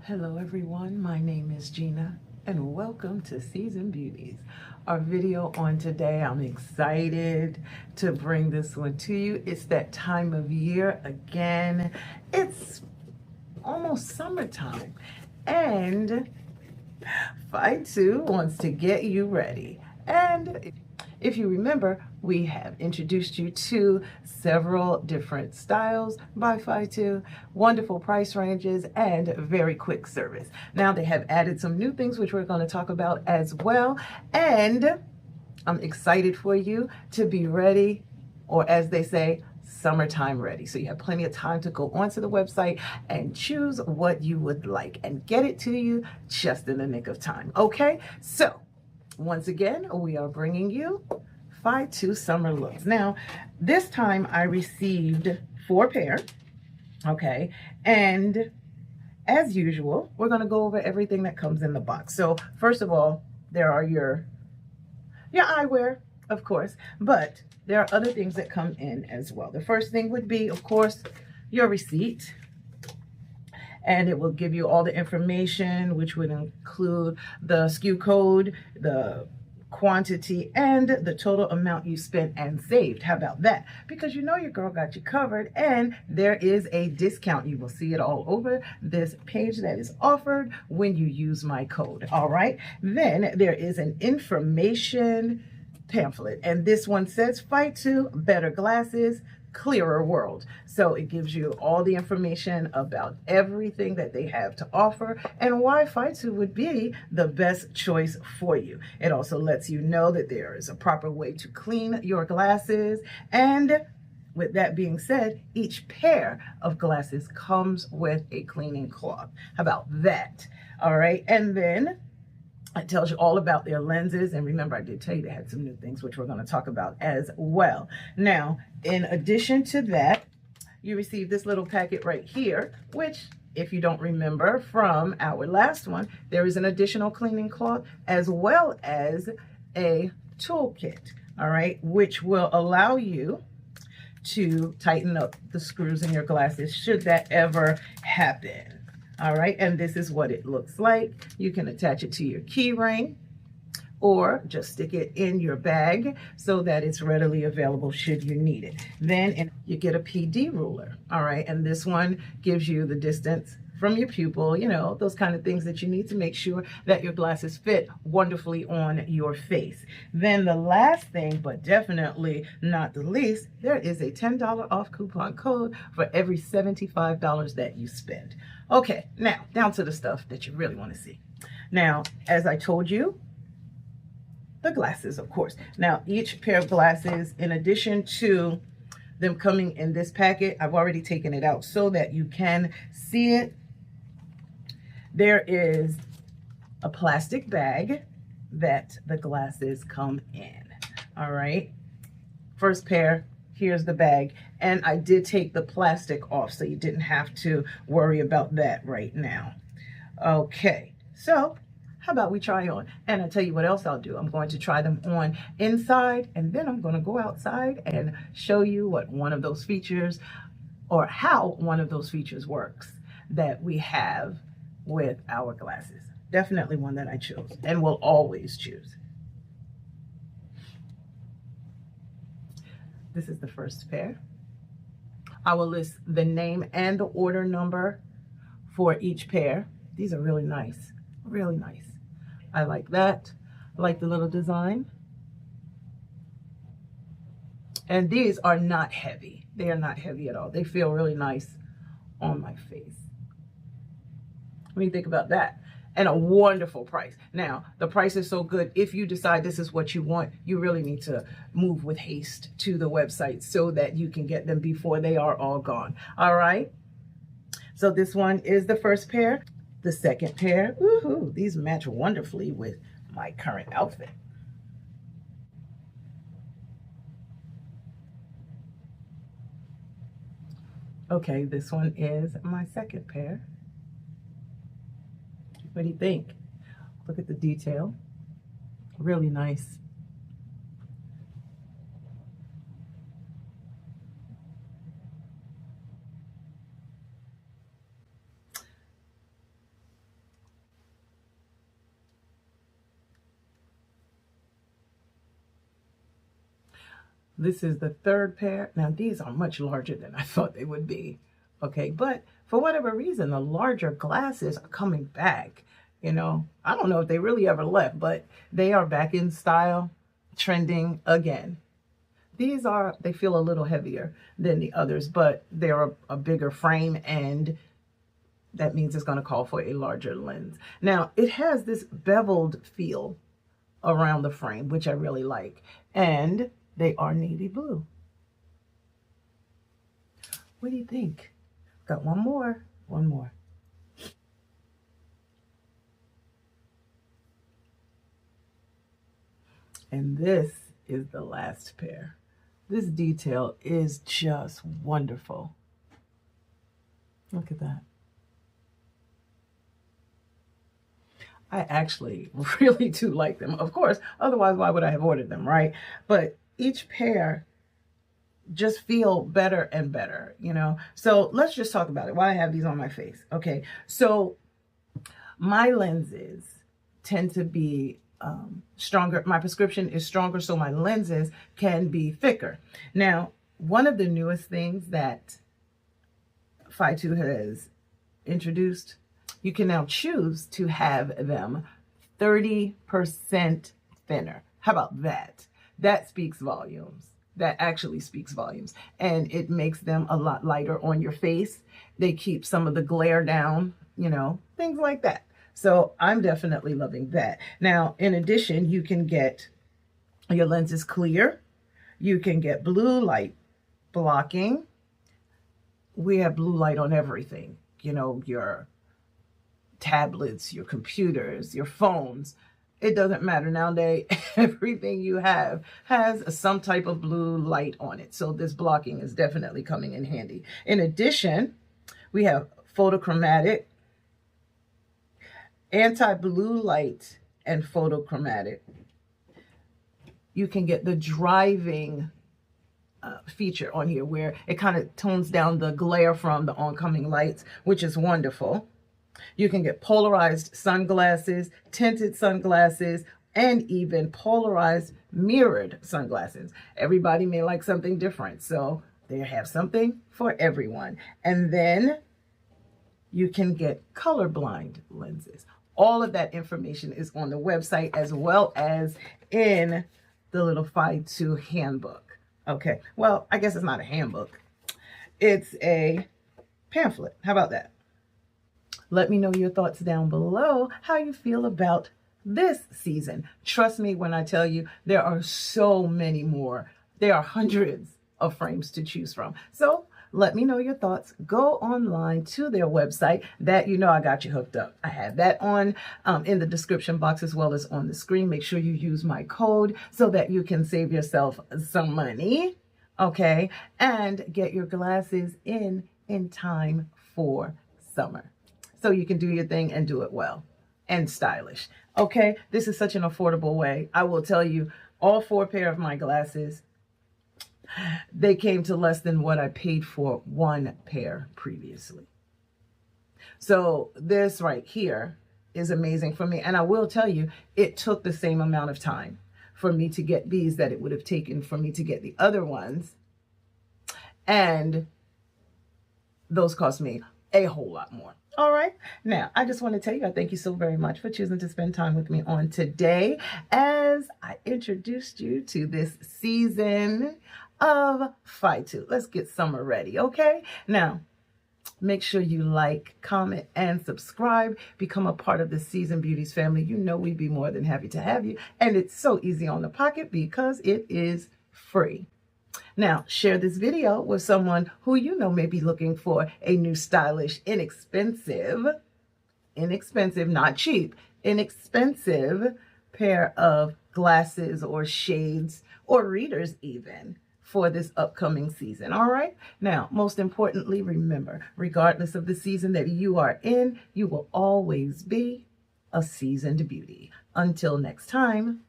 Hello everyone, my name is Gina and welcome to Season Beauties. Our video on today, I'm excited to bring this one to you. It's that time of year again. It's almost summertime and fytoo wants to get you ready. And if you remember, we have introduced you to several different styles by fytoo, wonderful price ranges, and very quick service. Now they have added some new things which we're going to talk about as well. And I'm excited for you to be ready, or as they say, summertime ready. So you have plenty of time to go onto the website and choose what you would like and get it to you just in the nick of time. Okay, so once again, we are bringing you fytoo summer looks. Now, this time I received 4 pair, okay? And as usual, we're gonna go over everything that comes in the box. So first of all, there are your eyewear, of course, but there are other things that come in as well. The first thing would be, of course, your receipt. And it will give you all the information, which would include the SKU code, the quantity, and the total amount you spent and saved. How about that? Because you know your girl got you covered, and there is a discount. You will see it all over this page that is offered when you use my code. All right. Then there is an information pamphlet, and this one says fytoo, better glasses, clearer world. So it gives you all the information about everything that they have to offer and why fytoo would be the best choice for you. It also lets you know that there is a proper way to clean your glasses. And with that being said, each pair of glasses comes with a cleaning cloth. How about that? All right. And then it tells you all about their lenses. And remember, I did tell you they had some new things, which we're going to talk about as well. Now, in addition to that, you receive this little packet right here, which, if you don't remember from our last one, there is an additional cleaning cloth as well as a toolkit, all right, which will allow you to tighten up the screws in your glasses should that ever happen. All right, and this is what it looks like. You can attach it to your key ring or just stick it in your bag so that it's readily available should you need it. Then you get a PD ruler, all right, and this one gives you the distance from your pupil, you know, those kind of things that you need to make sure that your glasses fit wonderfully on your face. Then the last thing, but definitely not the least, there is a $10 off coupon code for every $75 that you spend. Okay, now down to the stuff that you really want to see. Now, as I told you, the glasses, of course. Now, each pair of glasses, in addition to them coming in this packet, I've already taken it out so that you can see it. There is a plastic bag that the glasses come in. All right. First pair, here's the bag. And I did take the plastic off, so you didn't have to worry about that right now. Okay, so how about we try on? And I'll tell you what else I'll do. I'm going to try them on inside, and then I'm going to go outside and show you what one of those features, or how one of those features works that we have with our glasses. Definitely one that I chose and will always choose. This is the first pair. I will list the name and the order number for each pair. These are really nice, really nice. I like that. I like the little design. And these are not heavy. They are not heavy at all. They feel really nice on my face. What do you think about that? And a wonderful price. Now, the price is so good. If you decide this is what you want, you really need to move with haste to the website so that you can get them before they are all gone. All right. So this one is the first pair. The second pair, woohoo, these match wonderfully with my current outfit. Okay, this one is my second pair. What do you think? Look at the detail. Really nice. This is the third pair. Now, these are much larger than I thought they would be. Okay, but for whatever reason, the larger glasses are coming back. You know, I don't know if they really ever left, but they are back in style, trending again. These are, they feel a little heavier than the others, but they're a bigger frame, and that means it's going to call for a larger lens. Now, it has this beveled feel around the frame, which I really like, and they are navy blue. What do you think? Got one more. And this is the last pair. This detail is just wonderful. Look at that. I actually really do like them. Of course, otherwise why would I have ordered them, right? But each pair just feel better and better, you know? So let's just talk about it while I have these on my face. Okay, so my lenses tend to be stronger. My prescription is stronger, so my lenses can be thicker. Now, one of the newest things that fytoo has introduced, you can now choose to have them 30% thinner. How about that? That speaks volumes. That actually speaks volumes. And it makes them a lot lighter on your face. They keep some of the glare down, you know, things like that. So I'm definitely loving that. Now, in addition, you can get your lenses clear. You can get blue light blocking. We have blue light on everything, you know, your tablets, your computers, your phones. It doesn't matter nowadays. Everything you have has some type of blue light on it. So this blocking is definitely coming in handy. In addition, we have photochromatic, anti-blue light, and photochromatic. You can get the driving feature on here where it kind of tones down the glare from the oncoming lights, which is wonderful. You can get polarized sunglasses, tinted sunglasses, and even polarized mirrored sunglasses. Everybody may like something different, so they have something for everyone. And then you can get colorblind lenses. All of that information is on the website as well as in the little fytoo handbook. Okay, well, I guess it's not a handbook. It's a pamphlet. How about that? Let me know your thoughts down below, how you feel about this season. Trust me when I tell you, there are so many more. There are hundreds of frames to choose from. So let me know your thoughts. Go online to their website. That, you know, I got you hooked up. I have that on in the description box as well as on the screen. Make sure you use my code so that you can save yourself some money, okay? And get your glasses in time for summer, so you can do your thing and do it well and stylish. Okay, this is such an affordable way. I will tell you, all 4 pair of my glasses, they came to less than what I paid for 1 pair previously. So this right here is amazing for me. And I will tell you, it took the same amount of time for me to get these that it would have taken for me to get the other ones. And those cost me a whole lot more. All right. Now, I just want to tell you, I thank you so very much for choosing to spend time with me on today as I introduced you to this season of fytoo. Let's get summer ready, okay? Now, make sure you like, comment, and subscribe. Become a part of the Season Beauties family. You know we'd be more than happy to have you. And it's so easy on the pocket because it is free. Now, share this video with someone who you know may be looking for a new stylish, inexpensive, not cheap, inexpensive pair of glasses or shades or readers even for this upcoming season. All right. Now, most importantly, remember, regardless of the season that you are in, you will always be a seasoned beauty. Until next time.